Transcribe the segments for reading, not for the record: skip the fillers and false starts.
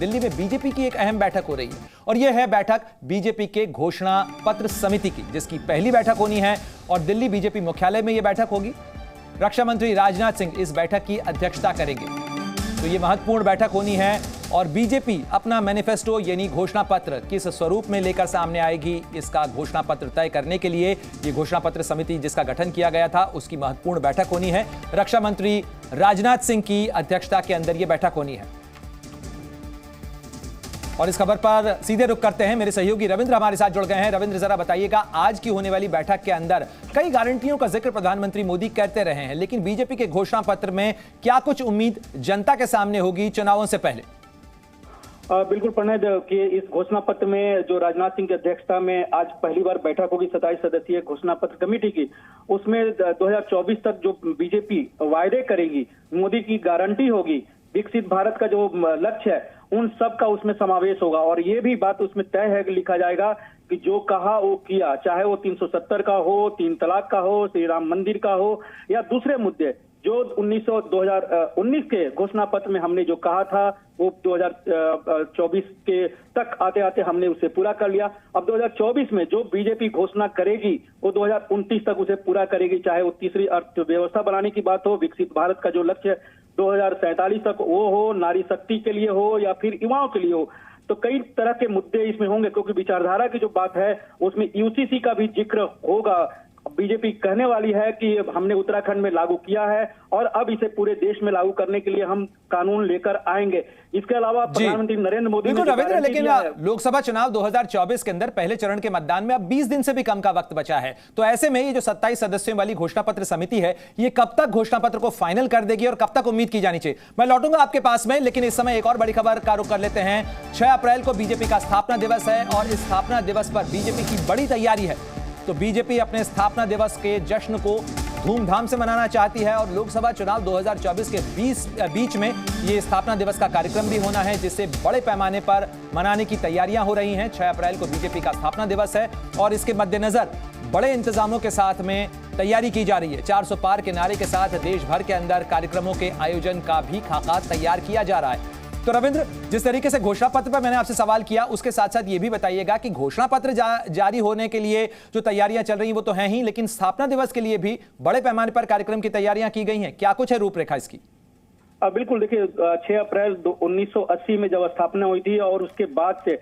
दिल्ली में बीजेपी की एक अहम बैठक हो रही है और यह है बैठक बीजेपी के घोषणा पत्र समिति की, जिसकी पहली बैठक होनी है और दिल्ली बीजेपी मुख्यालय में यह बैठक होगी। रक्षा मंत्री राजनाथ सिंह इस बैठक की अध्यक्षता करेंगे। तो यह महत्वपूर्ण बैठक होनी है और बीजेपी अपना मैनिफेस्टो यानी घोषणा पत्र किस स्वरूप में लेकर सामने आएगी, इसका घोषणा पत्र तय करने के लिए ये घोषणा पत्र समिति जिसका गठन किया गया था उसकी महत्वपूर्ण बैठक होनी है। रक्षा मंत्री राजनाथ सिंह की अध्यक्षता के अंदर यह बैठक होनी है। और इस खबर पर सीधे रुख करते हैं, मेरे सहयोगी रविंद्र हमारे साथ जुड़ गए हैं। रविंद्र, जरा बताइएगा, आज की होने वाली बैठक के अंदर कई गारंटियों का जिक्र प्रधानमंत्री मोदी करते रहे हैं, लेकिन बीजेपी के घोषणा पत्र में क्या कुछ उम्मीद जनता के सामने होगी चुनावों से पहले? बिल्कुल प्रणय कि इस घोषणा पत्र में जो राजनाथ सिंह की अध्यक्षता में आज पहली बार बैठक होगी 27 सदस्यीय घोषणा पत्र कमेटी की, उसमें 2024 तक जो बीजेपी वायदे करेगी, मोदी की गारंटी होगी, विकसित भारत का जो लक्ष्य है, उन सब का उसमें समावेश होगा। और ये भी बात उसमें तय है कि लिखा जाएगा कि जो कहा वो किया, चाहे वो 370 का हो, 3 तलाक का हो, श्री राम मंदिर का हो या दूसरे मुद्दे जो 2019 के घोषणा पत्र में हमने जो कहा था वो 2024 के तक आते आते हमने उसे पूरा कर लिया। अब 2024 में जो बीजेपी घोषणा करेगी वो 2029 तक उसे पूरा करेगी, चाहे वो तीसरी अर्थव्यवस्था बनाने की बात हो, विकसित भारत का जो लक्ष्य 2047 तक वो हो, नारी शक्ति के लिए हो या फिर युवाओं के लिए हो। तो कई तरह के मुद्दे इसमें होंगे, क्योंकि विचारधारा की जो बात है उसमें यूसीसी का भी जिक्र होगा। बीजेपी कहने वाली है कि हमने उत्तराखंड में लागू किया है और अब इसे पूरे देश में लागू करने के लिए हम कानून लेकर आएंगे। इसके अलावा प्रधानमंत्री नरेंद्र मोदी ने रविंद्र, लेकिन लोकसभा चुनाव 2024 के अंदर पहले चरण के मतदान में अब 20 दिन से भी कम का वक्त बचा है, तो ऐसे में ये जो 27 सदस्यों वाली घोषणा पत्र समिति है, ये कब तक घोषणा पत्र को फाइनल कर देगी और कब तक उम्मीद की जानी चाहिए? मैं लौटूंगा आपके पास में, लेकिन इस समय एक और बड़ी खबर का रुख कर लेते हैं। 6 अप्रैल को बीजेपी का स्थापना दिवस है और इस स्थापना दिवस पर बीजेपी की बड़ी तैयारी है। तो बीजेपी अपने स्थापना दिवस के जश्न को धूमधाम से मनाना चाहती है और लोकसभा चुनाव 2024 के बीच में ये स्थापना दिवस का कार्यक्रम भी होना है, जिसे बड़े पैमाने पर मनाने की तैयारियां हो रही हैं। 6 अप्रैल को बीजेपी का स्थापना दिवस है और इसके मद्देनजर बड़े इंतजामों के साथ में तैयारी की जा रही है। 400 पार के नारे के साथ देश भर के अंदर कार्यक्रमों के आयोजन का भी खाका तैयार किया जा रहा है। तो रविंद्र, जिस तरीके से घोषणा पत्र पर मैंने आपसे सवाल किया, उसके साथ साथ ये भी बताइएगा कि घोषणा पत्र जारी होने के लिए जो तैयारियां चल रही हैं वो तो हैं ही, लेकिन स्थापना दिवस के लिए भी बड़े पैमाने पर कार्यक्रम की तैयारियां की गई हैं। क्या कुछ है रूपरेखा इसकी? बिल्कुल, देखिए 6 अप्रैल 1980 में जब स्थापना हुई थी और उसके बाद से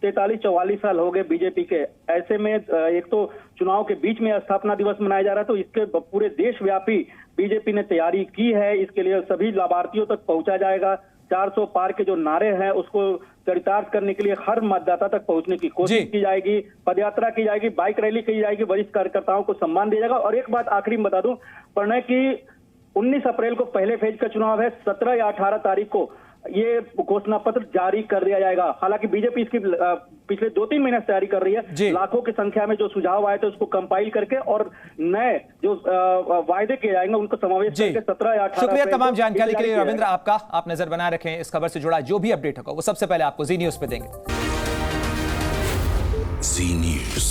43-44 साल हो गए बीजेपी के। ऐसे में एक तो चुनाव के बीच में स्थापना दिवस मनाया जा रहा है, तो इसके पूरे देशव्यापी बीजेपी ने तैयारी की है। इसके लिए सभी लाभार्थियों तक पहुंचा जाएगा। 400 पार के जो नारे हैं उसको चरितार्थ करने के लिए हर मतदाता तक पहुंचने की कोशिश की जाएगी। पदयात्रा की जाएगी, बाइक रैली की जाएगी, वरिष्ठ कार्यकर्ताओं को सम्मान दिया जाएगा। और एक बात आखिरी में बता दूं प्रणय की 19 अप्रैल को पहले फेज का चुनाव है, 17 या 18 तारीख को ये घोषणा पत्र जारी कर दिया जाएगा। हालांकि बीजेपी इसकी पिछले 2-3 महीने से तैयारी कर रही है। लाखों की संख्या में जो सुझाव आए थे उसको कंपाइल करके और नए जो वायदे किए जाएंगे उनको समावेश करके 17 या 18। शुक्रिया तमाम जानकारी के लिए रविंद्र आपका। आप नजर बनाए रखें, इस खबर से जुड़ा जो भी अपडेट होगा वो सबसे पहले आपको जी न्यूज पे देंगे। जी न्यूज।